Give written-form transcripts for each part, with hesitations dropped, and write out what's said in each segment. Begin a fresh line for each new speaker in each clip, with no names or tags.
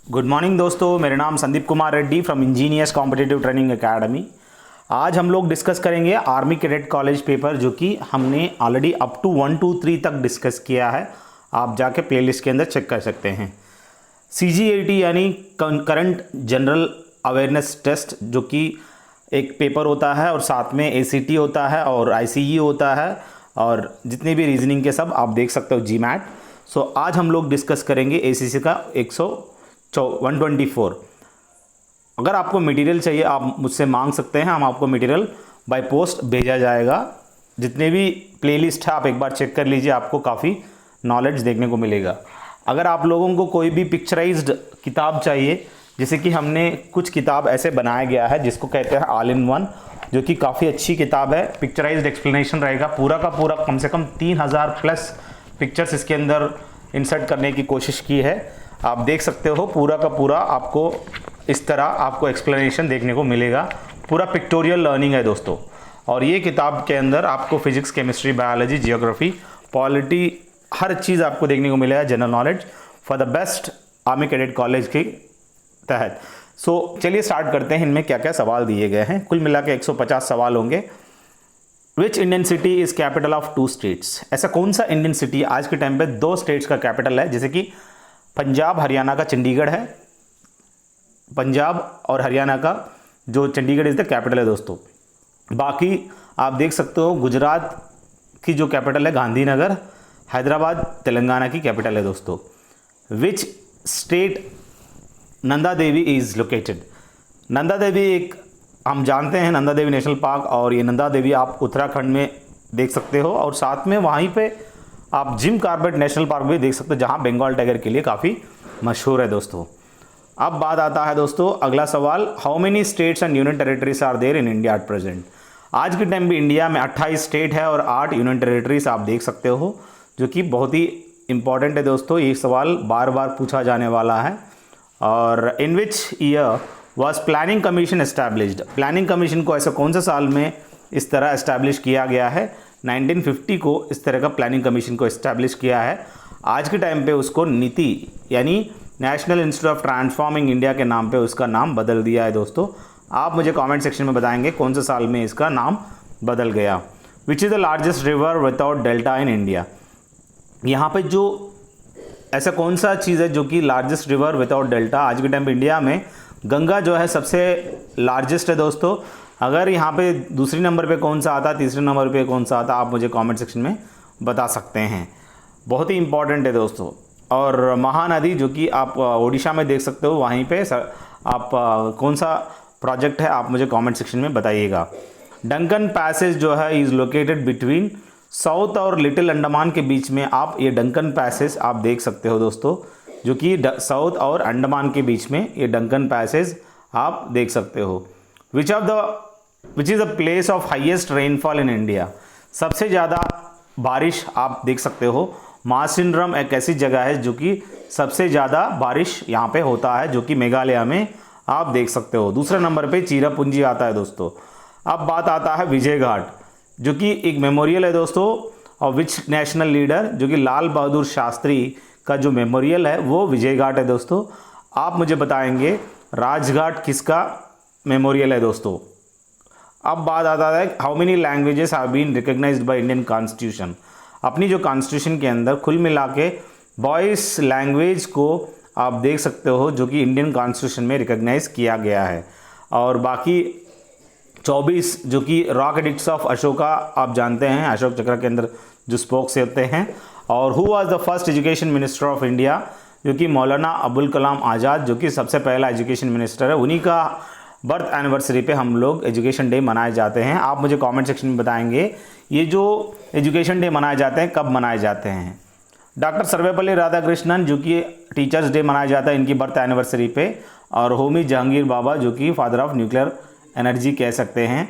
Good morning दोस्तों, मेरा नाम Sandeep Kumar Reddy from engineers competitive training academy. आज हम लोग डिस्कस करेंगे आर्मी कैडेट कॉलेज पेपर, जो कि हमने ऑलरेडी अप टू 1 2 3 तक डिस्कस किया है। आप जाके प्लेलिस्ट के अंदर चेक कर सकते हैं। CGAT यानी करंट जनरल अवेयरनेस टेस्ट, जो कि एक पेपर होता है और साथ में ACT होता है और ICE होता है और जितने भी रीजनिंग के सब आप देख सकते हो GMAT। सो आज हम लोग डिस्कस करेंगे ACC का 124। अगर आपको मटेरियल चाहिए आप मुझसे मांग सकते हैं, हम आपको मटेरियल बाय पोस्ट भेजा जाएगा। जितने भी प्लेलिस्ट है आप एक बार चेक कर लीजिए, आपको काफ़ी नॉलेज देखने को मिलेगा। अगर आप लोगों को कोई भी पिक्चराइज्ड किताब चाहिए, जैसे कि हमने कुछ किताब ऐसे बनाया गया है जिसको कहते हैं ऑल इन वन, जो कि काफ़ी अच्छी किताब है। पिक्चराइज्ड एक्सप्लेनेशन रहेगा पूरा का पूरा, कम से कम 3000 प्लस पिक्चर्स इसके अंदर इंसर्ट करने की कोशिश की है। आप देख सकते हो पूरा का पूरा आपको इस तरह आपको एक्सप्लेनेशन देखने को मिलेगा। पूरा पिक्टोरियल लर्निंग है दोस्तों। और ये किताब के अंदर आपको physics, chemistry, biology, geography, polity, हर चीज़ आपको देखने को मिलेगा, general knowledge for the best army cadet college के तहत। सो चलिए स्टार्ट करते हैं। इनमें क्या क्या सवाल दिए गए हैं, कुल मिला के 150 सवाल होंगे। विच Indian city is capital of 2 states? ऐसा कौन सा इंडियन सिटी आज के टाइम पे 2 स्टेट्स का कैपिटल है? जैसे कि पंजाब हरियाणा का चंडीगढ़ है। पंजाब और हरियाणा का जो चंडीगढ़ इज़ द कैपिटल है दोस्तों। बाकी आप देख सकते हो गुजरात की जो कैपिटल है गांधीनगर, हैदराबाद तेलंगाना की कैपिटल है दोस्तों। Which state Nanda Devi is located? Nanda Devi एक हम जानते हैं नंदा देवी नेशनल पार्क, और ये नंदा देवी आप उत्तराखंड में देख सकते हो, और साथ में वहीं पे आप जिम कॉर्बेट नेशनल पार्क भी देख सकते हो, जहां बंगाल टाइगर के लिए काफ़ी मशहूर है दोस्तों। अब बात आता है दोस्तों अगला सवाल, how many states and union territories are there in India at present? आज के टाइम भी इंडिया में 28 स्टेट है और 8 यूनियन टेरिटरीज आप देख सकते हो, जो कि बहुत ही इंपॉर्टेंट है दोस्तों। ये सवाल बार बार पूछा जाने वाला है। और in which year was planning commission established? Planning commission को ऐसा कौन से साल में इस तरह एस्टैब्लिश किया गया है? 1950 को इस तरह का प्लानिंग कमीशन को एस्टैब्लिश किया है। आज के टाइम पे उसको नीति यानी national institute of transforming India के नाम पे उसका नाम बदल दिया है दोस्तों। आप मुझे कमेंट सेक्शन में बताएंगे कौन से साल में इसका नाम बदल गया। विच is the largest river without delta in India? यहाँ पे जो ऐसा कौन सा चीज़ है जो कि लार्जेस्ट रिवर विदाउट डेल्टा? आज के टाइम पे इंडिया में गंगा जो है सबसे लार्जेस्ट है दोस्तों। अगर यहाँ पे दूसरी नंबर पे कौन सा आता, तीसरे नंबर पे कौन सा आता, आप मुझे कमेंट सेक्शन में बता सकते हैं। बहुत ही इंपॉर्टेंट है दोस्तों। और महानदी जो कि आप ओडिशा में देख सकते हो, वहीं पे आप कौन सा प्रोजेक्ट है आप मुझे कमेंट सेक्शन में बताइएगा। डंकन पैसेज जो है इज़ लोकेटेड बिटवीन साउथ और लिटिल अंडमान के बीच में आप ये डंकन पैसेज आप देख सकते हो दोस्तों, जो कि साउथ और अंडमान के बीच में ये डंकन पैसेज आप देख सकते हो। Which is the place of highest rainfall in India? सबसे ज़्यादा बारिश आप देख सकते हो, मासिनरम एक ऐसी जगह है जो कि सबसे ज़्यादा बारिश यहाँ पे होता है, जो कि मेघालय में आप देख सकते हो। दूसरे नंबर पे चिरापुंजी आता है दोस्तों। अब बात आता है विजय घाट, जो कि एक मेमोरियल है दोस्तों। और विच नेशनल लीडर? जो कि लाल बहादुर शास्त्री का जो मेमोरियल है वो विजय घाट है दोस्तों। आप मुझे बताएंगे राजघाट किसका मेमोरियल है दोस्तों। अब बात आता है how many languages have been recognised by Indian constitution? अपनी जो कॉन्स्टिट्यूशन के अंदर कुल मिला के 22 लैंग्वेज को आप देख सकते हो, जो कि इंडियन कॉन्स्टिट्यूशन में रिकॉग्नाइज किया गया है। और बाकी 24 जो कि रॉक एडिक्ट्स ऑफ अशोका आप जानते हैं, अशोक चक्र के अंदर जो स्पोक्स होते हैं। और who was the first education minister of India? जो कि मौलाना अबुल कलाम आज़ाद, जो कि सबसे पहला एजुकेशन मिनिस्टर है। उन्हीं का बर्थ एनिवर्सरी पे हम लोग एजुकेशन डे मनाए जाते हैं। आप मुझे कमेंट सेक्शन में बताएंगे ये जो एजुकेशन डे मनाए जाते हैं कब मनाए जाते हैं। डॉक्टर सर्वपल्ली राधाकृष्णन, जो कि टीचर्स डे मनाया जाता है इनकी बर्थ एनिवर्सरी पे। और होमी जहांगीर बाबा, जो कि फादर ऑफ न्यूक्लियर एनर्जी कह सकते हैं।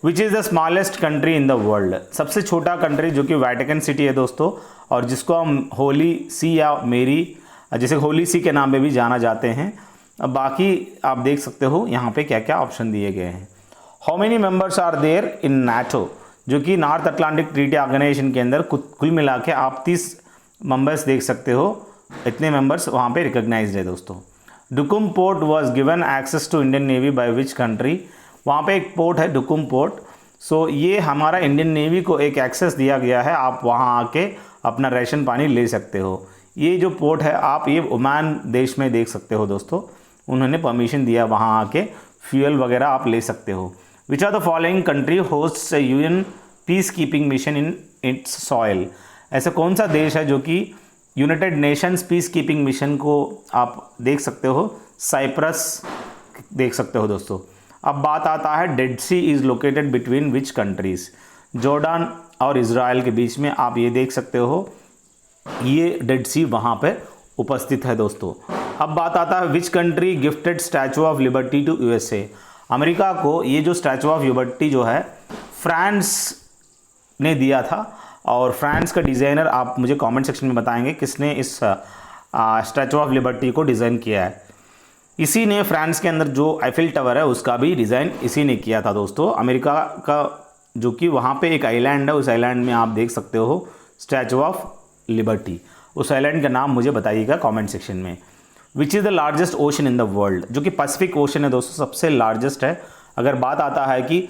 विच is the smallest country in the world? सबसे छोटा कंट्री जो कि वेटिकन सिटी है दोस्तों, और जिसको हम होली सी या मेरी, जैसे होली सी के नाम पे भी जाना जाते हैं। अब बाकी आप देख सकते हो यहाँ पे क्या क्या ऑप्शन दिए गए हैं। How many members are there in NATO? जो कि नॉर्थ अटलांटिक ट्रीटी ऑर्गेनाइजेशन के अंदर कुल मिला के आप 30 मेंबर्स देख सकते हो। इतने मेंबर्स वहाँ पे रिकॉग्नाइज्ड है दोस्तों। Duqm port was given access to Indian navy by which country. वहाँ पे एक पोर्ट है डुकुम पोर्ट। सो ये हमारा इंडियन नेवी को एक एक्सेस दिया गया है, आप वहाँ आके अपना राशन पानी ले सकते हो। ये जो पोर्ट है आप ये ओमान देश में देख सकते हो दोस्तों, उन्होंने परमिशन दिया वहाँ आके फ्यूल वगैरह आप ले सकते हो। Which are the following country hosts UN peace keeping mission in its soil. ऐसा कौन सा देश है जो कि united nations peace keeping mission को आप देख सकते हो, साइप्रस देख सकते हो दोस्तों। अब बात आता है dead sea is located between which countries. Jordan और इज़राइल के बीच में आप ये देख सकते हो, ये डेड सी वहाँ पे उपस्थित है दोस्तों। अब बात आता है which country gifted statue of liberty to USA. America को ये जो स्टैचू ऑफ लिबर्टी जो है फ्रांस ने दिया था, और फ्रांस का डिज़ाइनर आप मुझे कमेंट सेक्शन में बताएंगे किसने इस स्टैचू ऑफ लिबर्टी को डिज़ाइन किया है। इसी ने फ्रांस के अंदर जो आईफिल टावर है उसका भी डिज़ाइन इसी ने किया था दोस्तों। अमेरिका का जो कि वहाँ पे एक आइलैंड है, उस आइलैंड में आप देख सकते हो स्टैचू ऑफ लिबर्टी। उस आइलैंड का नाम मुझे बताइएगा कमेंट सेक्शन में। विच is the largest ocean in the world, जो कि पैसिफिक ओशन है दोस्तों, सबसे लार्जेस्ट है। अगर बात आता है कि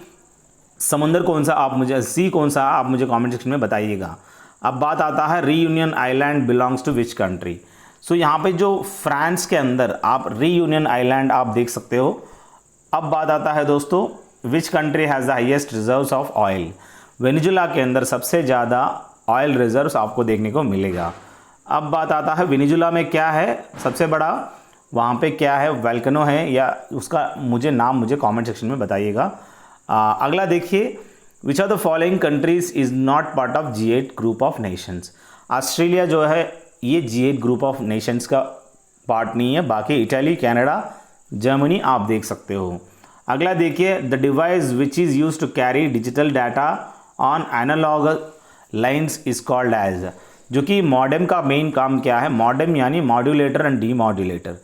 समुंदर कौन सा, आप मुझे सी कौन सा आप मुझे कमेंट सेक्शन में बताइएगा। अब बात आता है Reunion island belongs to which country. So यहाँ पे जो फ्रांस के अंदर आप रीयूनियन आइलैंड आप देख सकते हो। अब बात आता है दोस्तों विच country has the highest reserves of oil. Venezuela के अंदर सबसे ज़्यादा ऑयल रिजर्व्स आपको देखने को मिलेगा। अब बात आता है वेनेजुला में क्या है सबसे बड़ा, वहाँ पे क्या है, वोल्केनो है या उसका मुझे कमेंट सेक्शन में बताइएगा। अगला देखिए, which are the following countries is not part of G8 group of nations. Australia जो है ये G8 ग्रुप ऑफ नेशंस का पार्ट नहीं है, बाकी इटली, कनाडा, जर्मनी आप देख सकते हो। अगला देखिए, the device which is use to carry digital data on analogue lines is called as. जो कि मॉडेम का मेन काम क्या है, मॉडेम यानी मॉड्यूलेटर एंड डीमॉड्यूलेटर।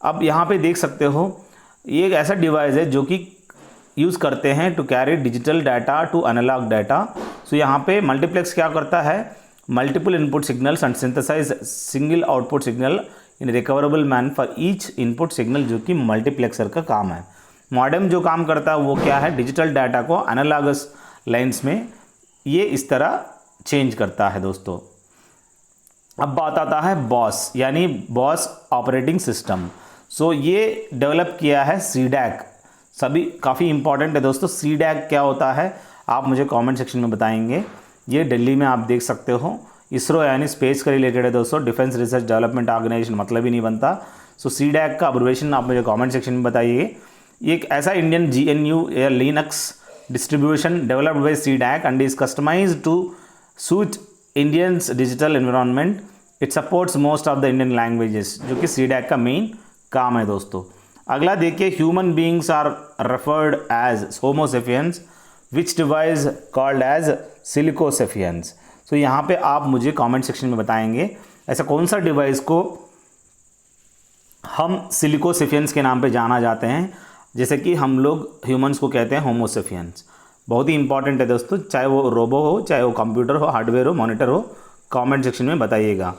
अब यहाँ पे देख सकते हो ये एक ऐसा डिवाइस है जो कि यूज़ करते हैं to carry digital data to analog data. So यहाँ पे मल्टीप्लेक्स क्या करता है, multiple input signals and synthesize single output signal in recoverable manner for each input signal, जो कि मल्टीप्लेक्सर का काम है। मॉडेम जो काम करता है वो क्या है, डिजिटल डाटा को एनालॉगस लाइन्स में ये इस तरह चेंज करता है दोस्तों। अब बात आता है बॉस यानी बॉस ऑपरेटिंग सिस्टम। सो ये डेवलप किया है सीडैक, सभी काफ़ी इंपॉर्टेंट है दोस्तों। सीडैक क्या होता है आप मुझे कमेंट सेक्शन में बताएंगे। ये दिल्ली में आप देख सकते हो, इसरो यानी स्पेस का रिलेटेड है दोस्तों, डिफेंस रिसर्च डेवलपमेंट ऑर्गेनाइजेशन, मतलब ही नहीं बनता। सो सीडैक का अब्रिविएशन आप मुझे कमेंट सेक्शन में बताइए। ये एक ऐसा इंडियन GNU या Linux distribution developed by CDAC and is customised to suit Indians digital environment. It supports most of the Indian languages, जो कि सीडैक का मेन काम है दोस्तों। अगला देखिए, human beings are referred as homo sapiens which device called as silico sapiens. So यहाँ पे आप मुझे कमेंट सेक्शन में बताएंगे ऐसा कौन सा डिवाइस को हम सिलिकोसेपियंस के नाम पे जाना जाते हैं, जैसे कि हम लोग ह्यूमंस को कहते हैं होमोसेपियंस। बहुत ही इंपॉर्टेंट है दोस्तों, चाहे वो रोबो हो, चाहे वो कंप्यूटर हो, हार्डवेयर हो, मॉनिटर हो, कमेंट सेक्शन में बताइएगा।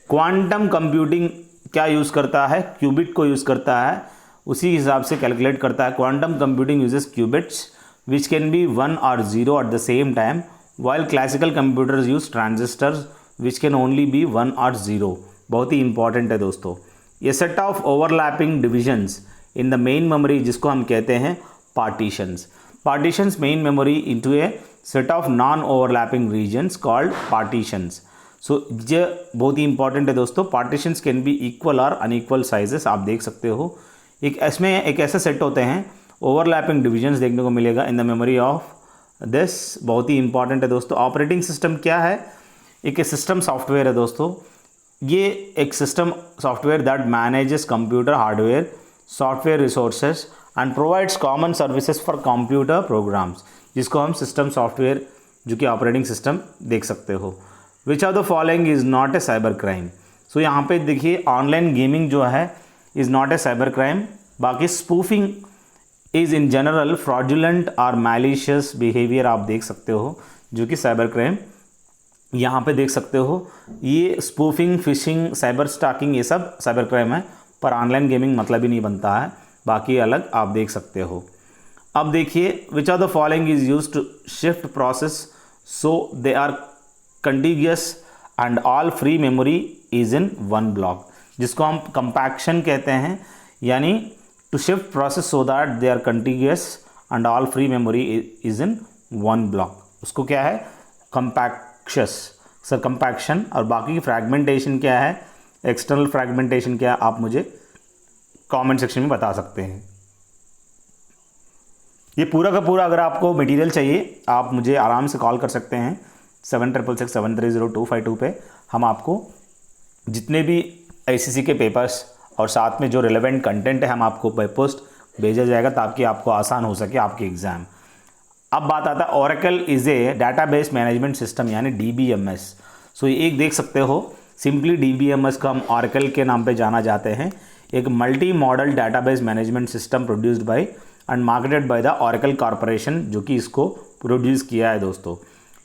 क्वांटम कंप्यूटिंग क्या यूज़ करता है, क्यूबिट को यूज़ करता है, उसी हिसाब से कैलकुलेट करता है। Quantum computing uses qubits which can be 1 और 0 at the same time, while classical computers use transistors which can only be 1 और 0। बहुत ही इंपॉर्टेंट है दोस्तों। ये set of overlapping divisions in the main memory, जिसको हम कहते हैं partitions. Partitions main memory into a set of non overlapping regions called partitions. So ये बहुत ही इंपॉर्टेंट है दोस्तों। पार्टीशंस कैन बी इक्वल और अनइक्वल साइजेस, आप देख सकते हो। इसमें एक ऐसे सेट होते हैं ओवरलैपिंग डिविजन्स देखने को मिलेगा in the memory of this. बहुत ही इंपॉर्टेंट है दोस्तों। ऑपरेटिंग सिस्टम क्या है, एक सिस्टम सॉफ्टवेयर है दोस्तों। ये एक system software that manages computer hardware software resources and provides common services for computer programs, जिसको हम सिस्टम सॉफ्टवेयर जो कि ऑपरेटिंग सिस्टम देख सकते हो। Which of the following is not a cyber crime. So यहाँ पे देखिए, ऑनलाइन गेमिंग जो है is not a cyber crime. बाकी spoofing is in general fraudulent और मैलिशियस बिहेवियर, आप देख सकते हो, जो कि साइबर क्राइम यहाँ पे देख सकते हो। ये स्पूफिंग, फिशिंग, साइबर स्टॉकिंग, ये सब साइबर क्राइम है। पर ऑनलाइन गेमिंग मतलब ही नहीं बनता है, बाकी अलग आप देख सकते हो। अब देखिए, which are the following is use to shift process so they are continuous and all free memory is in one block, जिसको हम कंपैक्शन कहते हैं, यानी to shift process so that they are continuous and all free memory is in one block, उसको क्या है, कंपैक्शस sir, compaction. और बाकी की फ्रैगमेंटेशन क्या है, एक्सटर्नल फ्रैगमेंटेशन क्या है, आप मुझे कमेंट सेक्शन में बता सकते हैं। ये पूरा का पूरा अगर आपको मटेरियल चाहिए आप मुझे आराम से कॉल कर सकते हैं 7667302552 पे। हम आपको जितने भी आईसीसी के पेपर्स और साथ में जो रिलेवेंट कंटेंट है हम आपको बाय पोस्ट भेजा जाएगा ताकि आपको आसान हो सके आपकी एग्ज़ाम। अब बात आता है Oracle is a database management system यानी DBMS। सो ये एक देख सकते हो, सिंपली DBMS को हम ओरेकल के नाम पे जाना जाते हैं। एक multi model database management system produced by and marketed by the Oracle corporation, जो कि इसको प्रोड्यूस किया है दोस्तों।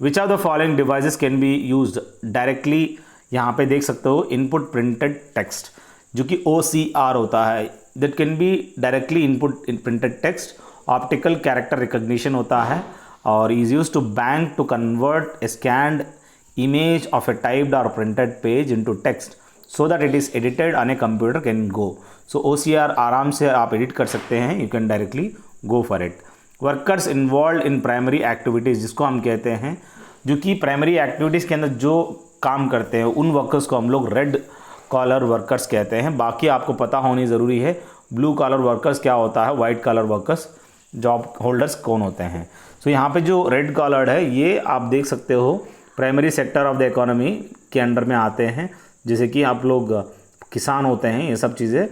Which are the following devices can be used directly, यहाँ पे देख सकते हो इनपुट प्रिंटेड टेक्स्ट, जो कि OCR होता है, that can be directly input in printed text. Optical character recognition होता है और is use to bank to convert a scanned image of a typed और printed page into text so that it is edited on a computer can go. So OCR आराम से आप edit कर सकते हैं, you can directly go for it. Workers involve in primary activities, जिसको हम कहते हैं, जो कि प्राइमरी एक्टिविटीज़ के अंदर जो काम करते हैं उन वर्कर्स को हम लोग रेड कॉलर वर्कर्स कहते हैं। बाकी आपको पता होनी ज़रूरी है ब्लू कॉलर वर्कर्स क्या होता है, white collar workers job holders कौन होते हैं। सो यहाँ पे जो रेड कॉलर्ड है ये आप देख सकते हो primary sector of the economy के अंडर में आते हैं, जैसे कि आप लोग किसान होते हैं, ये सब चीज़ें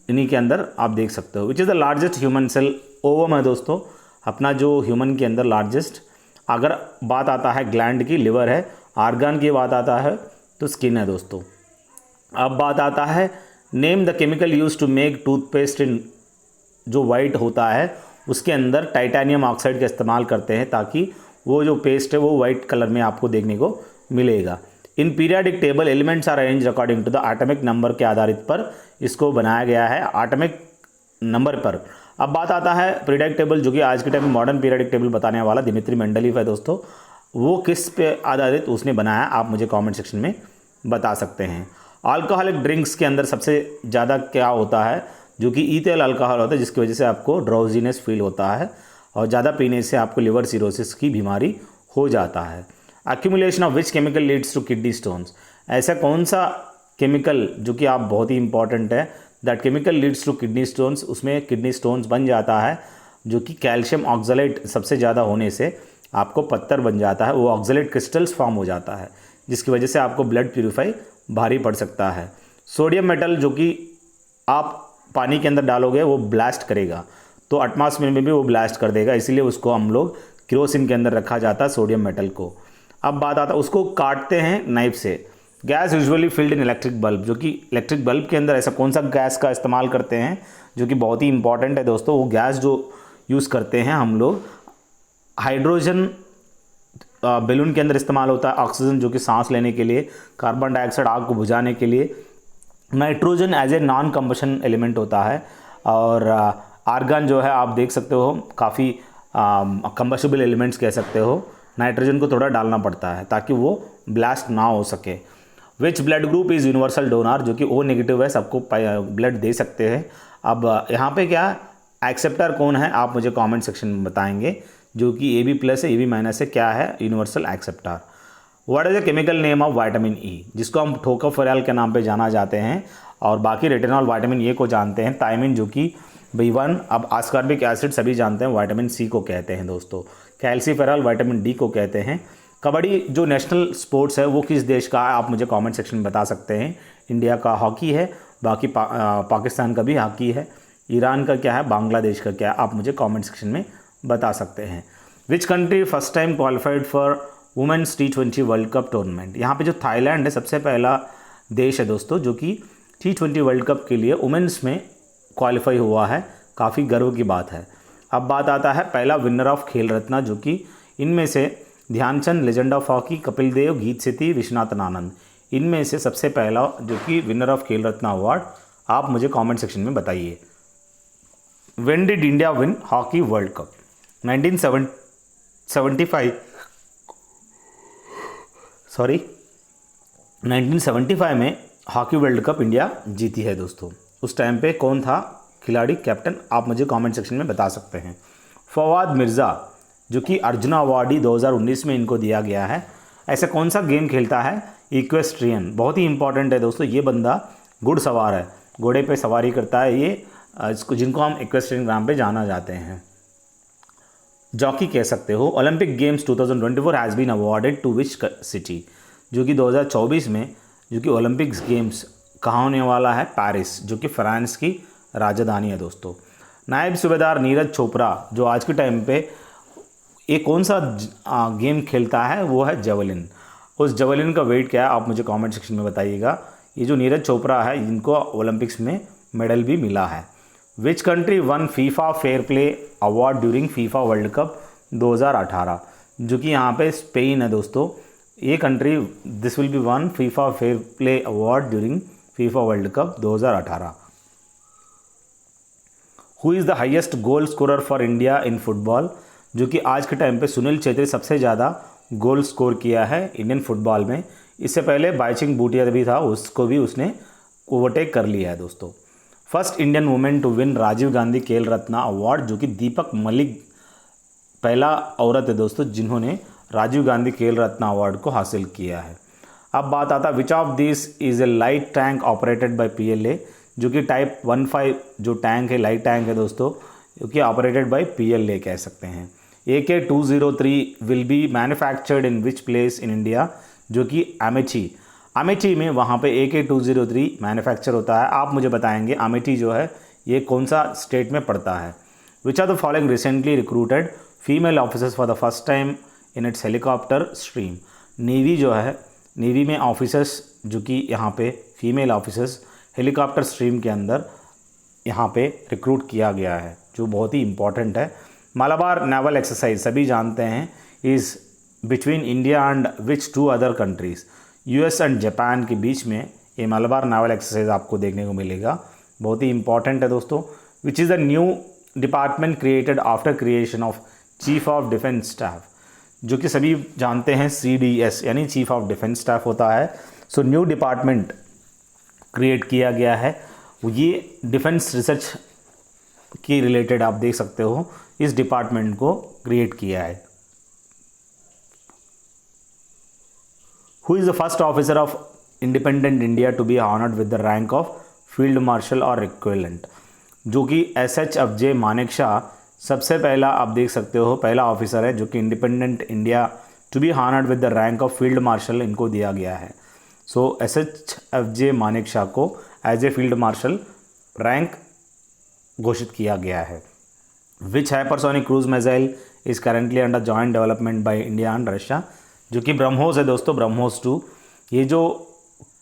इन्हीं के अंदर आप देख सकते हो। Which is the largest human cell, ovum है दोस्तों, अपना जो ह्यूमन के अंदर लार्जेस्ट। अगर बात आता है ग्लैंड की, लिवर है। आर्गन की बात आता है तो स्किन है दोस्तों। अब बात आता है name the chemical use to make toothpaste in, जो वाइट होता है उसके अंदर टाइटेनियम ऑक्साइड का इस्तेमाल करते हैं ताकि वो जो पेस्ट है वो वाइट कलर में आपको देखने को मिलेगा। In periodic table elements are arrange according to the atomic number के आधारित पर इसको बनाया गया है, एटॉमिक नंबर पर। अब बात आता है पीरियाडिक टेबल, जो कि आज के टाइम में मॉडर्न पीरियाडिक टेबल बताने वाला दिमित्री मेंडलीव है दोस्तों। वो किस पे आधारित उसने बनाया आप मुझे कमेंट सेक्शन में बता सकते हैं। अल्कोहलिक ड्रिंक्स के अंदर सबसे ज़्यादा क्या होता है, जो कि ईथेल अल्कोहल होता है, जिसकी वजह से आपको ड्राउजीनेस फील होता है और ज़्यादा पीने से आपको लिवर सिरोसिस की बीमारी हो जाता है। Accumulation of which chemical leads to kidney stones, ऐसा कौन सा केमिकल जो कि आप बहुत ही इंपॉर्टेंट है, that chemical leads to kidney stones, उसमें किडनी स्टोन्स बन जाता है, जो कि कैल्शियम ऑक्सलेट सबसे ज़्यादा होने से आपको पत्थर बन जाता है, वो ऑक्सलेट क्रिस्टल्स फॉर्म हो जाता है, जिसकी वजह से आपको ब्लड प्यूरिफाई भारी पड़ सकता है। सोडियम मेटल जो कि आप पानी के अंदर डालोगे वो ब्लास्ट करेगा, तो एटमॉस्फेयर में भी वो ब्लास्ट कर देगा, इसीलिए उसको हम लोग केरोसिन के अंदर रखा जाता है सोडियम मेटल को। अब बात आता है उसको काटते हैं नाइफ से। Gas usually filled in electric bulb, जो कि इलेक्ट्रिक बल्ब के अंदर ऐसा कौन सा गैस का इस्तेमाल करते हैं जो कि बहुत ही इंपॉर्टेंट है दोस्तों। वो गैस जो यूज़ करते हैं हम लोग, हाइड्रोजन बैलून के अंदर इस्तेमाल होता है, ऑक्सीजन जो कि सांस लेने के लिए, कार्बन डाइऑक्साइड आग को बुझाने के लिए, nitrogen as a non combustion element होता है, और आर्गन जो है आप देख सकते हो काफ़ी कंबस्टिबल एलिमेंट्स कह सकते हो। नाइट्रोजन को थोड़ा डालना पड़ता है ताकि वो ब्लास्ट ना हो सके। Which blood group is universal donor, जो कि O नेगेटिव है, सबको ब्लड दे सकते हैं। अब यहाँ पे क्या एक्सेप्टर कौन है आप मुझे कमेंट सेक्शन में बताएंगे, जो कि AB+ है, AB- है, क्या है universal acceptor. What is the chemical name of vitamin E, जिसको हम टोकोफेरॉल के नाम पे जाना जाते हैं, और बाकी रेटिनॉल विटामिन ए को जानते हैं, थायमिन जो कि B1, अब आस्कॉर्बिक एसिड सभी जानते हैं, विटामिन C को कहते हैं दोस्तों, कैल्सीफेरॉल विटामिन D को कहते हैं। कबड्डी जो नेशनल स्पोर्ट्स है वो किस देश का है आप मुझे कमेंट सेक्शन में बता सकते हैं। इंडिया का हॉकी है, बाकी पाकिस्तान का भी हॉकी है, ईरान का क्या है, बांग्लादेश का क्या है, आप मुझे कमेंट सेक्शन में बता सकते हैं। Which country first time qualified for women's T20 world cup tournament, यहाँ पे जो थाईलैंड है सबसे पहला देश है दोस्तों जो कि T20 वर्ल्ड कप के लिए वुमेन्स में क्वालिफाई हुआ है, काफ़ी गर्व की बात है। अब बात आता है पहला विनर ऑफ खेल रत्न, जो कि इनमें से Dhyan Chand legend of hockey, Kapil Dev, Geet Sethi, Viswanathan Anand, इनमें से सबसे पहला जो कि विनर ऑफ खेल रत्न अवार्ड आप मुझे कमेंट सेक्शन में बताइए। When did India win hockey world cup? 1975 में हॉकी वर्ल्ड कप इंडिया जीती है दोस्तों। उस टाइम पे कौन था खिलाड़ी, कैप्टन, आप मुझे कमेंट सेक्शन में बता सकते हैं। फवाद मिर्ज़ा, जो कि अर्जुना अवार्डी 2019 में इनको दिया गया है। ऐसा कौन सा गेम खेलता है? इक्वेस्ट्रियन। बहुत ही इंपॉर्टेंट है दोस्तों, ये बंदा घुड़सवार है, घोड़े पे सवारी करता है ये, इसको जिनको हम इक्वेस्ट्रियन नाम पे जाना जाते हैं, जॉकी कह सकते हो। Olympic games 2024 has been awarded to which city? जो कि 2024 में जो कि ओलंपिक्स गेम्स कहाँ होने वाला है? पेरिस, जो कि फ्रांस की राजधानी है दोस्तों। नायब सूबेदार नीरज चोपड़ा, जो आज के टाइम पे एक कौन सा गेम खेलता है? वो है जेवलिन। उस जेवलिन का वेट क्या है आप मुझे कमेंट सेक्शन में बताइएगा। ये जो नीरज चोपड़ा है इनको ओलंपिक्स में मेडल भी मिला है। Which country one FIFA fair play award during FIFA world cup 2018? जो कि यहाँ पे स्पेन है दोस्तों। ये country, this will be one FIFA fair play award during FIFA world cup 2018। Who is the highest goal scorer for India in football? जो कि आज के टाइम पे सुनील छेत्री सबसे ज़्यादा गोल स्कोर किया है इंडियन फुटबॉल में। इससे पहले बाइचिंग बूटिया भी था, उसको भी उसने ओवरटेक कर लिया है दोस्तों। First Indian women to win Rajiv Gandhi Khel Ratna award, जो कि दीपक मलिक पहला औरत है दोस्तों जिन्होंने राजीव गांधी खेल रत्न अवार्ड को हासिल किया है। अब बात आता which of this is a light tank operated by PLA? जो कि टाइप 15 जो टैंक है, लाइट टैंक है दोस्तों, जो कि ऑपरेटेड बाय PLA कह सकते हैं। AK-203 will be manufactured in which place in India? जो कि अमेठी में वहाँ पे AK-203 मैन्युफैक्चर होता है। आप मुझे बताएंगे अमेठी जो है ये कौन सा स्टेट में पड़ता है। Which are the following recently recruited female officers for the first time in its helicopter stream? Navy जो है, नेवी में ऑफिसर्स जो कि यहाँ पे फीमेल ऑफिसर्स हेलीकॉप्टर स्ट्रीम के अंदर यहाँ पे रिक्रूट किया गया है, जो बहुत ही इंपॉर्टेंट है। मालाबार नेवल एक्सरसाइज सभी जानते हैं is between India and which two other countries? US and Japan के बीच में ये मालाबार नेवल एक्सरसाइज आपको देखने को मिलेगा, बहुत ही इंपॉर्टेंट है दोस्तों। विच is the new department created after creation of chief of defence staff? जो कि सभी जानते हैं CDS यानी चीफ ऑफ डिफेंस स्टाफ होता है। सो न्यू डिपार्टमेंट क्रिएट किया गया है, ये डिफेंस रिसर्च की रिलेटेड आप देख सकते हो, इस डिपार्टमेंट को क्रिएट किया है। Who is the first officer of independent India to be honoured with the rank of field marshal और इक्विवेलेंट? जो कि SHFJ मानेकशॉ सबसे पहला आप देख सकते हो पहला ऑफिसर है जो कि independent India to be honoured with the rank of field marshal इनको दिया गया है। सो SHFJ मानेकशॉ को as a field marshal rank घोषित किया गया है। Which hypersonic cruise missile is currently under joint development by India and Russia? जो कि ब्रह्मोस है दोस्तों, ब्रह्मोस 2। ये जो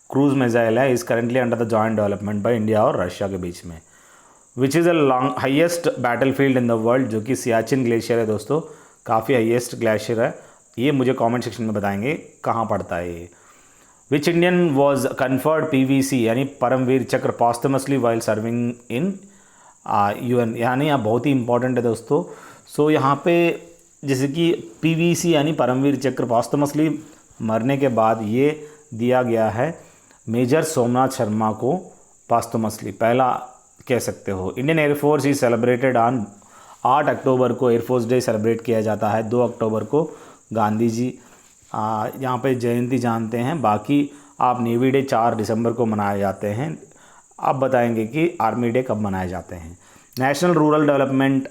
क्रूज मिसाइल है is currently under the joint development by India और रशिया के बीच में। विच is the highest battle field in the world? जो कि सियाचिन ग्लेशियर है दोस्तों, काफ़ी हाइएस्ट ग्लेशियर है। ये मुझे कमेंट सेक्शन में बताएंगे कहाँ पड़ता है ये। Which Indian was conferred PVC यानी परमवीर चक्र posthumously while serving in UN? यानी आप बहुत ही इंपॉर्टेंट है दोस्तों। सो यहाँ पे जैसे कि PVC यानी परमवीर चक्र पॉस्टमसली मरने के बाद ये दिया गया है मेजर सोमनाथ शर्मा को पॉस्टमसली, पहला कह सकते हो। Indian air force is celebrated on 8 अक्टूबर को एयरफोर्स डे सेलिब्रेट किया जाता है। 2 अक्टूबर को गांधी जी यहाँ पे जयंती जानते हैं। बाकी आप नेवी डे 4 दिसंबर को मनाए जाते हैं। आप बताएंगे कि आर्मी डे कब मनाए जाते हैं। नेशनल रूरल डेवलपमेंट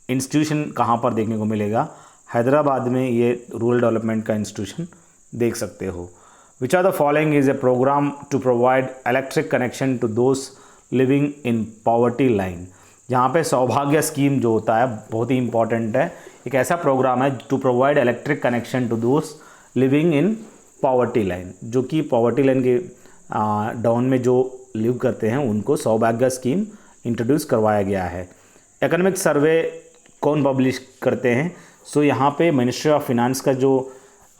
इंस्टीट्यूशन कहाँ पर देखने को मिलेगा? हैदराबाद में ये रूरल डेवलपमेंट का इंस्टीट्यूशन देख सकते हो। Which are the following is a program to provide electric connection to those living in poverty line? यहाँ पे सौभाग्य स्कीम जो होता है बहुत ही इंपॉर्टेंट है। एक ऐसा प्रोग्राम है to provide electric connection to those living in poverty line, जो कि पॉवर्टी लाइन के डाउन में जो लिव करते हैं उनको सौभाग्य स्कीम इंट्रोड्यूस करवाया गया है। इकोनॉमिक सर्वे कौन पब्लिश करते हैं? सो यहाँ पे मिनिस्ट्री ऑफ फिनांस का जो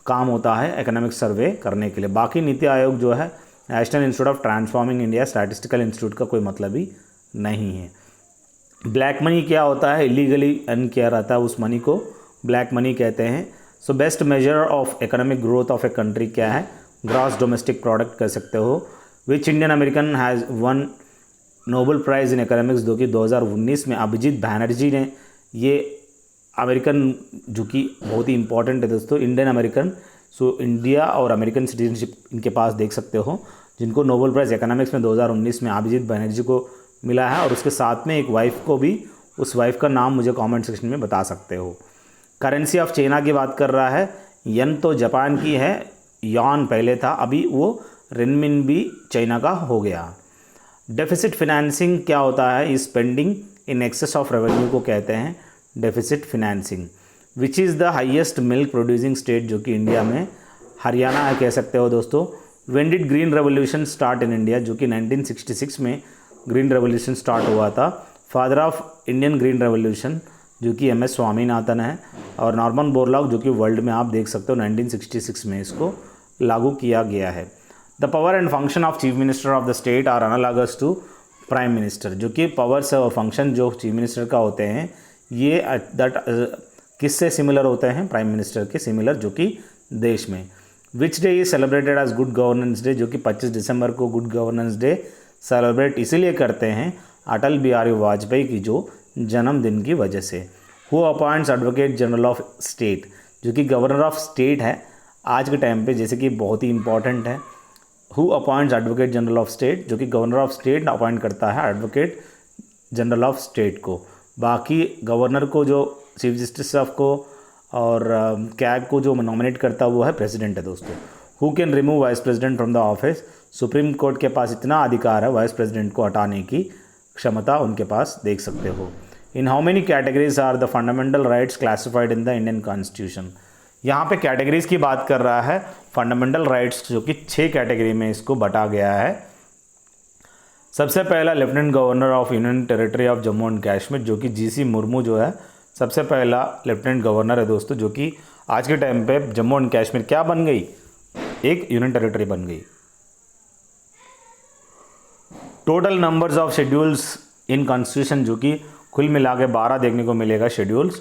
काम होता है इकोनॉमिक सर्वे करने के लिए। बाकी नीति आयोग जो है national institute of transforming India statistical institute का कोई मतलब ही नहीं है। ब्लैक मनी क्या होता है, इलीगली अर्न किया रहता है उस मनी को ब्लैक मनी कहते हैं। So best measure of economic growth of a country क्या है, ग्रॉस डोमेस्टिक प्रोडक्ट कह सकते हो। Which Indian American has one Nobel prize in economics, जो कि 2019 में अभिजीत बैनर्जी ने, ये अमेरिकन जो कि बहुत ही इंपॉर्टेंट है दोस्तों, इंडियन अमेरिकन, सो इंडिया और अमेरिकन सिटीजनशिप इनके पास देख सकते हो, जिनको नोबेल प्राइज़ इकोनॉमिक्स में 2019 में अभिजीत बैनर्जी को मिला है, और उसके साथ में एक वाइफ को भी, उस वाइफ का नाम मुझे कमेंट सेक्शन में बता सकते हो। करेंसी ऑफ चाइना की बात कर रहा है, यन तो जापान की है, यॉन पहले था, अभी वो रिनमिनबी चाइना का हो गया। डेफिसिट फिनेंसिंग क्या होता है, spending in excess of revenue को कहते हैं deficit financing. Which is the highest milk producing state, जो कि इंडिया में हरियाणा है कह सकते हो दोस्तों। When did green revolution start in India, जो कि 1966 में ग्रीन रेवोल्यूशन स्टार्ट हुआ था। Father of Indian green revolution जो कि एम एस स्वामीनाथन है, और नॉर्मन बोरलॉग जो कि वर्ल्ड में आप देख सकते हो 1966 में इसको लागू किया गया है। The power and function of chief minister of the state are analogous to prime minister, जो कि पावर्स और फंक्शन जो चीफ मिनिस्टर का होते हैं ये किससे सिमिलर होते हैं, प्राइम मिनिस्टर के सिमिलर, जो कि देश में। Which day is celebrated as good governance day, जो कि 25 दिसंबर को गुड गवर्नेंस डे सेलिब्रेट इसीलिए करते हैं अटल बिहारी वाजपेयी की जो जन्मदिन की वजह से। Who appoints advocate general of state, जो कि गवर्नर ऑफ स्टेट है आज के टाइम पे, जैसे कि बहुत ही इंपॉर्टेंट है। Who appoints advocate general of state, जो कि गवर्नर ऑफ स्टेट अपॉइंट करता है एडवोकेट जनरल ऑफ स्टेट को। बाकी गवर्नर को, जो चीफ जस्टिस ऑफ को और कैग को जो नॉमिनेट करता है वो है प्रेसिडेंट है दोस्तों। Who can remove vice president from the office, supreme court के पास इतना अधिकार है वाइस प्रेसिडेंट को हटाने की क्षमता उनके पास देख सकते हो। In how many categories are the fundamental rights classified in the Indian constitution, यहाँ पे कैटेगरीज की बात कर रहा है फंडामेंटल राइट्स, जो कि 6 कैटेगरी में इसको बटा गया है। सबसे पहला lieutenant governor of union territory of Jammu and Kashmir, जो कि जीसी मुर्मू जो है सबसे पहला लेफ्टिनेंट गवर्नर है दोस्तों, जो कि आज के टाइम पे जम्मू एंड कश्मीर क्या बन गई, एक यूनियन टेरिटरी बन गई। Total numbers of schedules in constitution, जो कि कुल मिला के 12 देखने को मिलेगा शेड्यूल्स।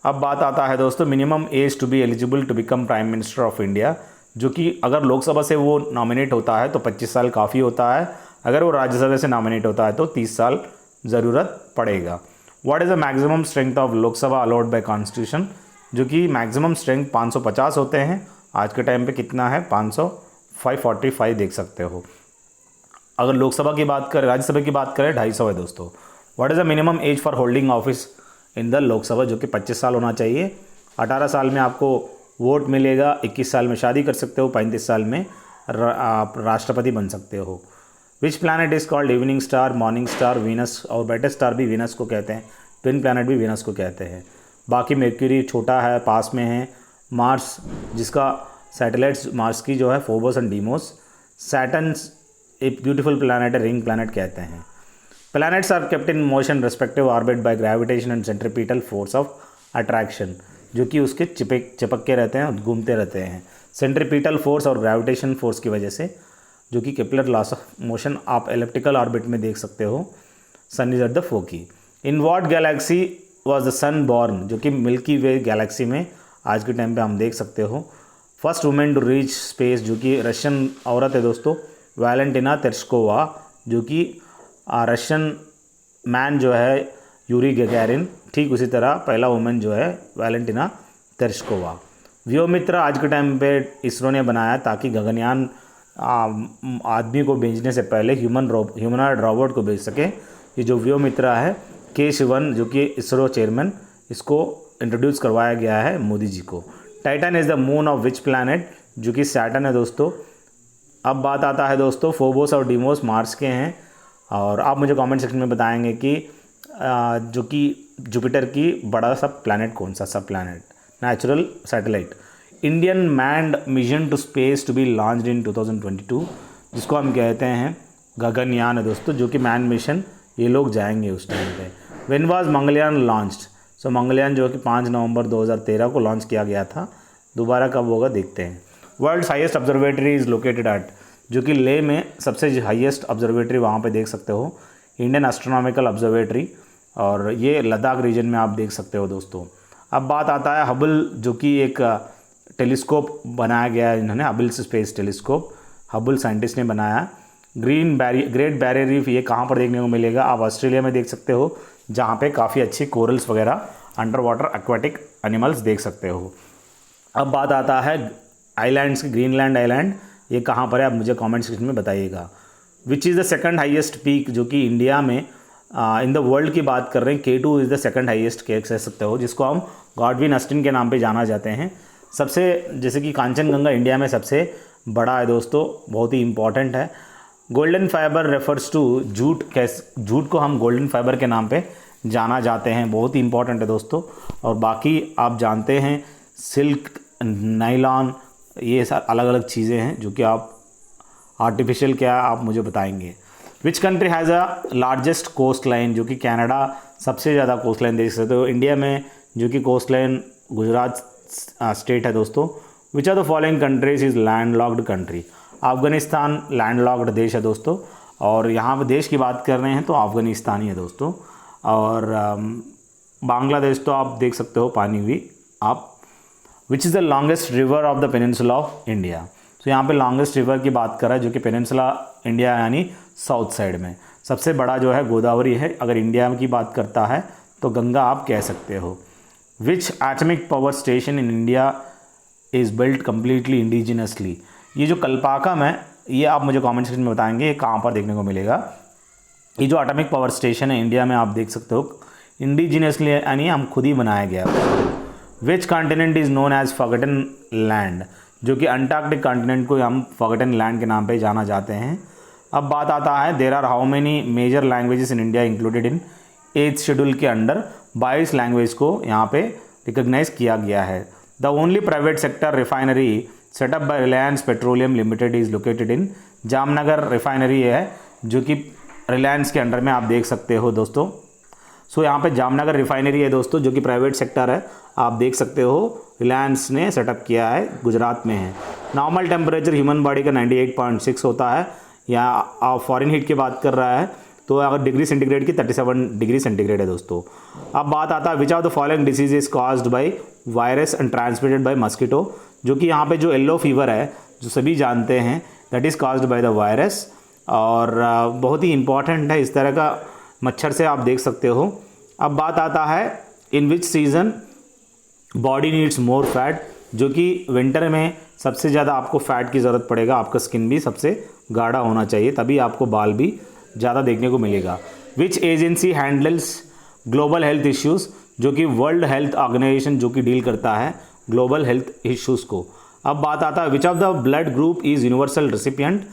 अब बात आता है दोस्तों minimum age to be eligible to become prime minister of India, जो कि अगर लोकसभा से वो नॉमिनेट होता है तो 25 साल काफ़ी होता है, अगर वो राज्यसभा से नॉमिनेट होता है तो 30 साल ज़रूरत पड़ेगा। What is the maximum strength of Lok Sabha allowed by constitution, जो कि मैक्सिमम स्ट्रेंथ 550 होते हैं, आज के टाइम पे कितना है 545 देख सकते हो। अगर लोकसभा की बात करें, राज्यसभा की बात करें 250 है दोस्तों। What is the minimum age for holding office in the Lok Sabha, जो कि 25 साल होना चाहिए। 18 साल में आपको वोट मिलेगा, 21 साल में शादी कर सकते हो, 35 साल में आप राष्ट्रपति बन सकते हो। Which planet is called evening star, morning star, Venus, और ब्राइटेस्ट स्टार भी वीनस को कहते हैं, ट्विन प्लैनेट भी वीनस को कहते हैं। बाकी मर्क्यूरी छोटा है, पास में है। मार्स, जिसका सैटेलाइट्स मार्स की जो है फोबोस एंड डीमोस। सैटर्न एक ब्यूटीफुल प्लैनेट है, रिंग प्लैनेट कहते हैं। Planets are kept in motion respective orbit by gravitation and centripetal force of attraction, जो कि उसके चिपक के रहते हैं, घूमते रहते हैं सेंट्रीपिटल फोर्स और ग्रेविटेशन फोर्स की वजह से, जो कि केपलर लॉस ऑफ मोशन आप एलिप्टिकल ऑर्बिट में देख सकते हो। Sun is at the foci. In what galaxy was the sun born, जो कि मिल्की वे गैलेक्सी में आज के टाइम पे हम देख सकते हो। First women to reach space, जो कि रशियन औरत है दोस्तों, वैलेंटिना तेरेस्कोवा, जो कि रशियन मैन जो है यूरी गैगारिन, ठीक उसी तरह पहला वुमेन जो है वैलेंटिना तेरेस्कोवा। व्योमित्र आज के टाइम पे इसरो ने बनाया ताकि गगनयान आदमी को भेजने से पहले ह्यूमनॉइड रोबोट को भेज सके। ये जो व्योमित्र है, के शिवन जो कि इसरो चेयरमैन, इसको इंट्रोड्यूस करवाया गया है मोदी जी को। Titan is the moon of which planet, जो कि सैटर्न है दोस्तों। अब बात आता है दोस्तों फोबोस और डीमोस मार्स के हैं, और आप मुझे कमेंट सेक्शन में बताएंगे कि जो कि जुपिटर की बड़ा सा प्लैनेट कौन सा सब planet natural satellite. Indian manned mission to space to be launched in 2022, जिसको हम कहते हैं गगनयान है दोस्तों, जो कि मैन मिशन ये लोग जाएंगे उस टाइम पे। व्हेन वाज मंगलयान लॉन्च्ड, सो मंगलयान जो कि 5 नवंबर 2013 को लॉन्च किया गया था, दोबारा कब होगा देखते हैं। World's highest observatory is located at, जो कि लेह में सबसे हाईएस्ट ऑब्जर्वेटरी वहाँ पे देख सकते हो, इंडियन एस्ट्रोनॉमिकल ऑब्जर्वेटरी, और ये लद्दाख रीजन में आप देख सकते हो दोस्तों। अब बात आता है हबल, जो कि एक टेलीस्कोप बनाया गया है इन्होंने, Hubble space telescope, Hubble scientist ने बनाया। ग्रेट बैरियर रीफ ये कहाँ पर देखने को मिलेगा? आप ऑस्ट्रेलिया में देख सकते हो, जहाँ पे काफ़ी अच्छी कोरल्स वगैरह अंडर वाटर एक्वाटिक एनिमल्स देख सकते हो। अब बात आता है आइलैंड्स की, ग्रीनलैंड आइलैंड ये कहाँ पर है? आप मुझे कमेंट सेक्शन में बताइएगा। विच is the second highest peak, जो कि इंडिया में इन द वर्ल्ड की बात कर रहे हैं, K2 is the second highest कह सकते हो, जिसको हम गॉडविन ऑस्टिन के नाम पे जाना जाते हैं। सबसे जैसे कि कांचनजंगा इंडिया में सबसे बड़ा है दोस्तों, बहुत ही इंपॉर्टेंट है। Golden fibre refers to jute, jute को हम गोल्डन फाइबर के नाम पे जाना जाते हैं, बहुत ही इंपॉर्टेंट है दोस्तों। और बाकी आप जानते हैं सिल्क, नाइलॉन, ये सब अलग अलग चीज़ें हैं जो कि आप आर्टिफिशियल क्या आप मुझे बताएंगे। Which country has a largest coast line, जो कि कनाडा सबसे ज़्यादा कोस्ट लाइन देख सकते हो। इंडिया में जो कि कोस्ट लाइन गुजरात स्टेट है दोस्तों। Which are the following countries is land locked country? Afghanistan land locked देश है दोस्तों, और यहाँ पर देश की बात कर रहे हैं तो अफगानिस्तान ही है दोस्तों। और बांग्लादेश तो आप देख सकते हो पानी भी आप। विच is the longest river of the peninsula of India? तो यहाँ पे लॉन्गेस्ट रिवर की बात कर रहा है, जो कि पेनिनसुला इंडिया यानी साउथ साइड में सबसे बड़ा जो है गोदावरी है। अगर इंडिया की बात करता है तो गंगा आप कह सकते हो। Which atomic power station in India is built completely indigenously? ये जो कल्पाकम है, ये आप मुझे कमेंट सेक्शन में बताएंगे ये कहाँ पर देखने को मिलेगा। ये जो एटॉमिक पावर स्टेशन है इंडिया में आप देख सकते हो, इंडिजिनसली यानी हम खुद ही बनाया गया। Which continent is known as forgotten land? जो कि अंटार्कटिक कॉन्टिनेंट को हम फॉरगॉटन लैंड के नाम पे जाना जाते हैं। अब बात आता है there are how many major languages in India included in 8th schedule के अंडर 22 लैंग्वेज को यहाँ पे रिकॉग्नाइज किया गया है। The only private sector refinery setup by Reliance petroleum limited is located in Jamnagar refinery है, जो कि रिलायंस के अंडर में आप देख सकते हो दोस्तों। सो यहाँ पे जामनगर रिफाइनरी है दोस्तों, जो कि प्राइवेट सेक्टर है, आप देख सकते हो रिलायंस ने सेटअप किया है, गुजरात में है। नॉर्मल टेम्परेचर ह्यूमन बॉडी का 98.6 होता है। यहाँ आप फॉरेन हीट की बात कर रहा है तो अगर डिग्री सेंटीग्रेड की 37 डिग्री सेंटीग्रेड है दोस्तों। अब बात आता है which of the following disease is caused by virus and transmitted by mosquito? जो कि यहाँ पे जो येलो फीवर है जो सभी जानते हैं that is caused by the virus, और बहुत ही इंपॉर्टेंट है, इस तरह का मच्छर से आप देख सकते हो। अब बात आता है in which season body needs more fat? जो कि विंटर में सबसे ज़्यादा आपको फैट की ज़रूरत पड़ेगा, आपका स्किन भी सबसे गाढ़ा होना चाहिए, तभी आपको बाल भी ज़्यादा देखने को मिलेगा। Which agency handles global health issues? जो कि वर्ल्ड हेल्थ ऑर्गेनाइजेशन जो कि डील करता है ग्लोबल हेल्थ इश्यूज़ को। अब बात आता है which of the blood group is universal recipient?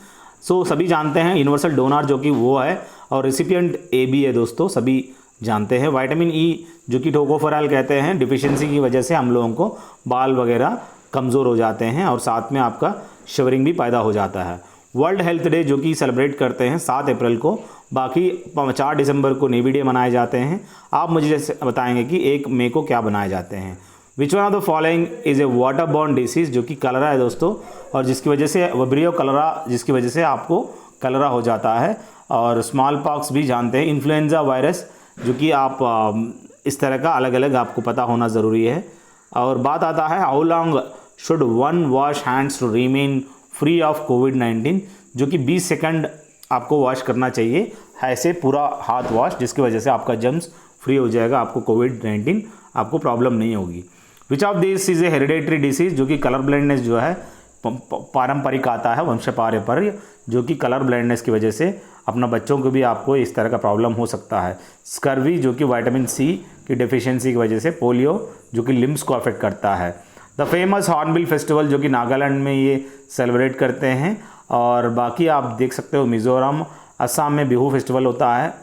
So सभी जानते हैं यूनिवर्सल डोनर जो कि वो है, और रेसिपिएंट AB है दोस्तों, सभी जानते हैं। विटामिन E जो कि टोकोफेरॉल कहते हैं, डिफिशियंसी की वजह से हम लोगों को बाल वगैरह कमज़ोर हो जाते हैं, और साथ में आपका शिवरिंग भी पैदा हो जाता है। वर्ल्ड हेल्थ डे जो कि सेलिब्रेट करते हैं 7 अप्रैल को, बाकी 4 दिसंबर को नेवी डे मनाए जाते हैं। आप मुझे जैसे बताएंगे कि 1 मई को क्या बनाए जाते हैं। Which one of the following is A water borne disease? जो कि कलरा है दोस्तों, और जिसकी वजह से वब्रियो कलरा, जिसकी वजह से आपको कलरा हो जाता है। और स्मॉल पॉक्स भी जानते हैं, इन्फ्लुएंजा वायरस, जो कि आप इस तरह का अलग अलग आपको पता होना ज़रूरी है। और बात आता है how long should one wash hands to remain free of कोविड-19? जो कि 20 सेकंड आपको वॉश करना चाहिए, ऐसे पूरा हाथ वॉश, जिसकी वजह से आपका जर्म्स फ्री हो जाएगा, आपको कोविड-19 आपको प्रॉब्लम नहीं होगी। Which of this is a hereditary disease? जो कि कलर ब्लाइंडनेस जो है पारंपरिक आता है, वंश पारंपर्य, जो कि कलर ब्लाइंडनेस की वजह से अपना बच्चों को भी आपको इस तरह का प्रॉब्लम हो सकता है। स्कर्वी जो कि विटामिन C की डेफिशिएंसी की वजह से। पोलियो जो कि लिम्स को अफेक्ट करता है। द फेमस हॉर्नबिल फेस्टिवल जो कि नागालैंड में ये सेलिब्रेट करते हैं, और बाकी आप देख सकते हो मिज़ोरम, असम में बिहू फेस्टिवल होता है।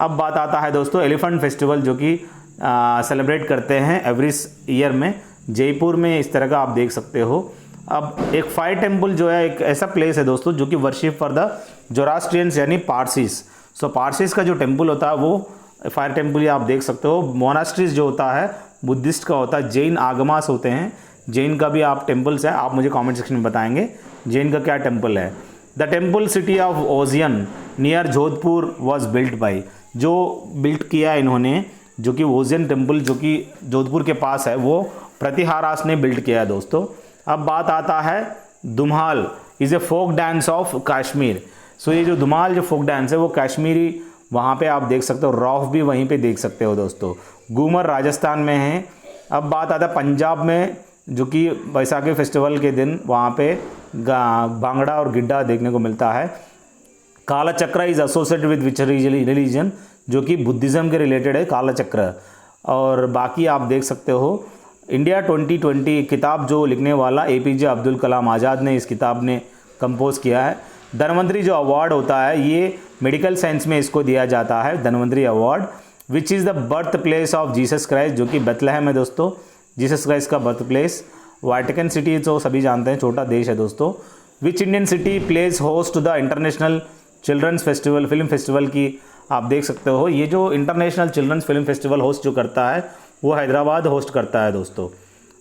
अब बात आता है दोस्तों एलिफेंट फेस्टिवल जो कि सेलिब्रेट करते हैं एवरी ईयर में, जयपुर में इस तरह का आप देख सकते हो। अब एक फायर टेम्पल जो है एक ऐसा प्लेस है दोस्तों जो कि वर्शिप फॉर द जोरास्ट्रियंस यानी पारसीस। सो पारसीस का जो टेम्पल होता है वो फायर टेम्पल आप देख सकते हो। मोनास्ट्रीज जो होता है बुद्धिस्ट का होता है, जैन आगमास होते हैं, जैन का भी आप टेम्पल्स है, आप मुझे कमेंट सेक्शन में बताएंगे जैन का क्या टेम्पल है। The temple city of Osian near Jodhpur was built by, जो बिल्ट किया इन्होंने, जो कि ओजियन टेम्पल जो कि जोधपुर के पास है, वो प्रतिहारास ने बिल्ट किया है दोस्तों। अब बात आता है Dhumal is a folk dance of Kashmir. So ये जो धुमाल जो फोक डांस है वो कश्मीरी, वहाँ पे आप देख सकते हो, रौफ भी वहीं पे देख सकते हो दोस्तों। घूमर राजस्थान में है। अब बात आता है पंजाब में, जो कि बैसाखी फेस्टिवल के दिन वहाँ पे भांगड़ा और गिड्डा देखने को मिलता है। काला चक्र is associated with which religion, जो कि बुद्धिज़्म के रिलेटेड है काला चक्र। और बाकी आप देख सकते हो इंडिया 2020 किताब जो लिखने वाला APJ अब्दुल कलाम आज़ाद ने इस किताब ने कंपोज किया है। धन्वंतरी जो अवार्ड होता है ये मेडिकल साइंस में इसको दिया जाता है, Dhanvantari award. Which is the birth place of Jesus Christ, जो कि बेथलेहम है दोस्तों, जीसस क्राइस्ट का बर्थ प्लेस। वाटिकन सिटी तो सभी जानते हैं, छोटा देश है दोस्तों। Which Indian city place host the international children's festival, film festival की आप देख सकते हो। ये जो international children's film festival host जो करता है वो हैदराबाद होस्ट करता है दोस्तों।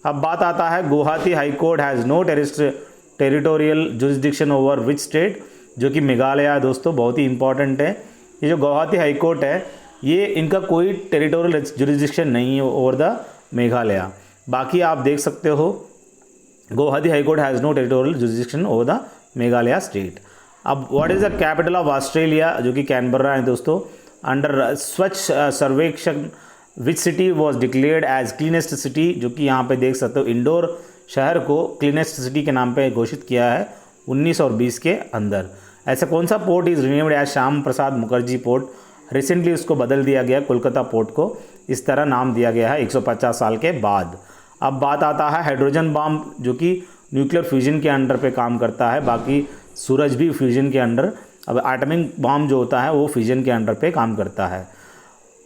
अब बात आता है Guwahati high court has no territorial jurisdiction over which state, जो कि मेघालय है दोस्तों, बहुत ही इंपॉर्टेंट है। ये जो गुवाहाटी हाई कोर्ट है ये इनका कोई टेरिटोरियल जुरिस्डिक्शन नहीं है ओवर द मेघालय। बाकी आप देख सकते हो Guwahati high court has no territorial jurisdiction over the Meghalaya state. अब what is the capital of Australia, जो कि कैनबरा है दोस्तों। Under Swachh Survekshan which city was declared as cleanest city, जो कि यहाँ पे देख सकते हो इंडोर शहर को क्लीनेस्ट सिटी के नाम पे घोषित किया है 19 और 20 के अंदर। ऐसा कौन सा port is renamed as Shyam Prasad Mukherjee port, recently उसको बदल दिया गया, कोलकाता पोर्ट को इस तरह नाम दिया गया है 150 साल के बाद। अब बात आता है हाइड्रोजन बम, जो कि न्यूक्लियर फ्यूजन के अंडर पे काम करता है, बाकी सूरज भी फ्यूजन के अंडर, अब एटमिक बम जो होता है वो फ्यूजन के अंडर पे काम करता है।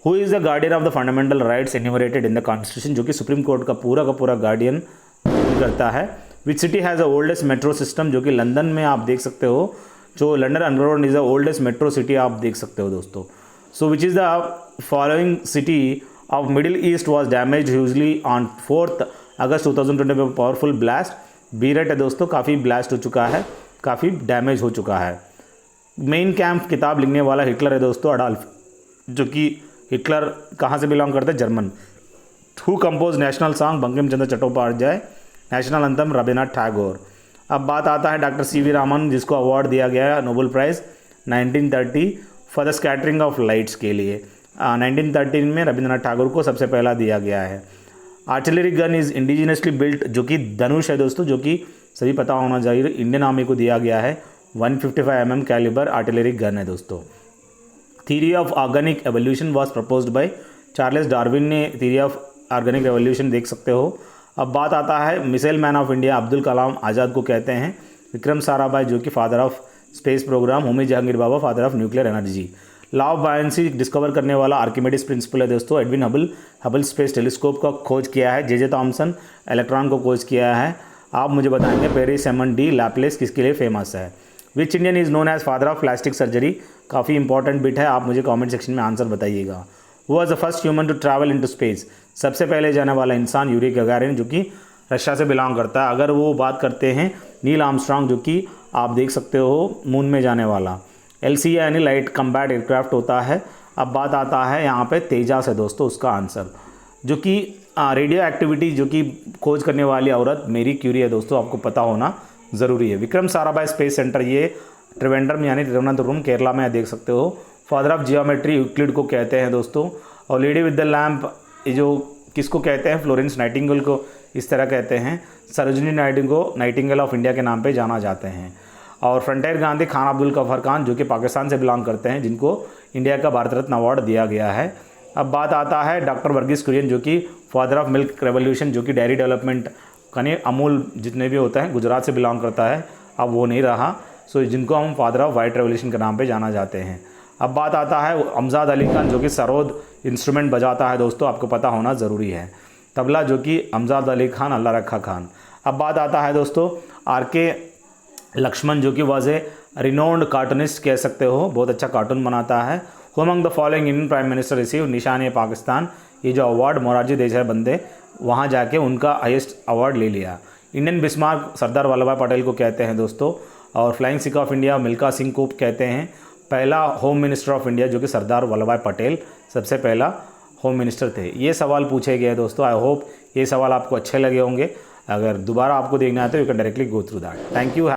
Who is the guardian of the fundamental rights enumerated in the constitution, जो कि सुप्रीम कोर्ट का पूरा गार्डियन करता है। Which city has the oldest metro system, जो कि लंदन में आप देख सकते हो, जो London underground is the oldest metro city आप देख सकते हो दोस्तों। So which is the following city of middle east was damage hugely on 4 अगस्त 2020 में पावरफुल ब्लास्ट। बीरट है दोस्तों, काफ़ी ब्लास्ट हो चुका है, काफ़ी डैमेज हो चुका है। मेन कैंप किताब लिखने वाला हिटलर है दोस्तों, अडॉल्फ, जो कि हिटलर कहाँ से बिलोंग करते हैं, German. Who compose national song, Bankim Chandra Chattopadhyay. National anthem Rabindranath Tagore. अब बात आता है डॉक्टर CV रामन, जिसको अवार्ड दिया गया है Nobel prize 1930 for the scattering of lights के लिए। 1913 में रविन्द्रनाथ टैगोर को सबसे पहला दिया गया है। Artillery gun is indigenously built, जो कि धनुष है दोस्तों, जो कि सभी पता होना चाहिए, इंडियन आर्मी को दिया गया है। 155 mm कैलिबर आर्टिलरी गन है दोस्तों। Theory of organic evolution was proposed by Charles Darwin ने थ्योरी ऑफ ऑर्गेनिक एवोल्यूशन देख सकते हो। अब बात आता है missile man of India Abdul Kalam Azad को कहते हैं। विक्रम साराभाई, जो कि father of space program. Homi Jahangir Bhabha, father of nuclear energy. Law of buoyancy discover करने वाला आर्किमिडीज प्रिंसिपल है दोस्तों। एडविन हबल स्पेस टेलीस्कोप का खोज किया है। जे थॉमसन इलेक्ट्रॉन को खोज किया है। आप मुझे बताएंगे पेरिस एमन डी लैप्लेस किसके लिए फेमस है। Which Indian is known as father of plastic surgery, काफ़ी इंपॉर्टेंट बिट है, आप मुझे कमेंट सेक्शन में आंसर बताइएगा। Who was the first human to travel into space, सबसे पहले जाने वाला इंसान यूरी गगारिन, जो कि रशिया से बिलोंग करता है। अगर वो बात करते हैं नील आर्मस्ट्रांग, जो कि आप देख सकते हो मून में जाने वाला। LCA यानी लाइट कम्बैट एयरक्राफ्ट होता है। अब बात आता है यहाँ पे तेजास है दोस्तों उसका आंसर, जो कि रेडियो एक्टिविटी जो कि खोज करने वाली औरत मेरी क्यूरी है दोस्तों, आपको पता होना ज़रूरी है। विक्रम साराभाई स्पेस सेंटर ये त्रिवेंद्रम यानी तिरुवनंतपुरम केरला में देख सकते हो। फादर ऑफ जियोमेट्री यूक्लिड को कहते हैं दोस्तों। और लेडी विद द लैम्प ये जो किसको कहते हैं, फ्लोरेंस नाइटिंगेल को इस तरह कहते हैं। सरोजिनी नायडू को नाइटिंगेल ऑफ इंडिया के नाम पे जाना जाते हैं। और फ्रंटियर गांधी खान अब्दुल गफर खान, जो कि पाकिस्तान से बिलोंग करते हैं, जिनको इंडिया का भारत रत्न अवार्ड दिया गया है। अब बात आता है डॉक्टर वर्गीस कुरियन, जो कि फादर ऑफ मिल्क रेवोल्यूशन, जो कि डेयरी डेवलपमेंट यानी अमूल जितने भी होते हैं गुजरात से बिलोंग करता है, अब वो नहीं रहा, सो जिनको हम फादर ऑफ वाइट रेवोल्यूशन के नाम पे जाना जाते हैं। अब बात आता है अमजाद अली खान, जो कि सरोद इंस्ट्रूमेंट बजाता है दोस्तों, आपको पता होना ज़रूरी है। तबला जो कि अमजाद अली खान, अल्लाह रखा खान। अब बात आता है दोस्तों RK लक्ष्मण, जो कि वॉज ए रिनोन्ड कार्टूनिस्ट कह सकते हो, बहुत अच्छा कार्टून बनाता है। Who among the following Indian prime minister receive Nishan e Pakistan, ये जो अवार्ड मोरारजी देसाई बंदे वहाँ जाके उनका हाईएस्ट अवार्ड ले लिया। इंडियन बिस्मार्क सरदार वल्लभ भाई पटेल को कहते हैं दोस्तों। और flying Sikh of India Milkha Singh को कहते हैं पहला होम मिनिस्टर ऑफ इंडिया, जो कि सरदार वल्लभ भाई पटेल सबसे पहला होम मिनिस्टर थे। ये सवाल पूछे गए दोस्तों। आई होप ये सवाल आपको अच्छे लगे होंगे। अगर दोबारा आपको देखना है तो you can directly go through that. Thank you.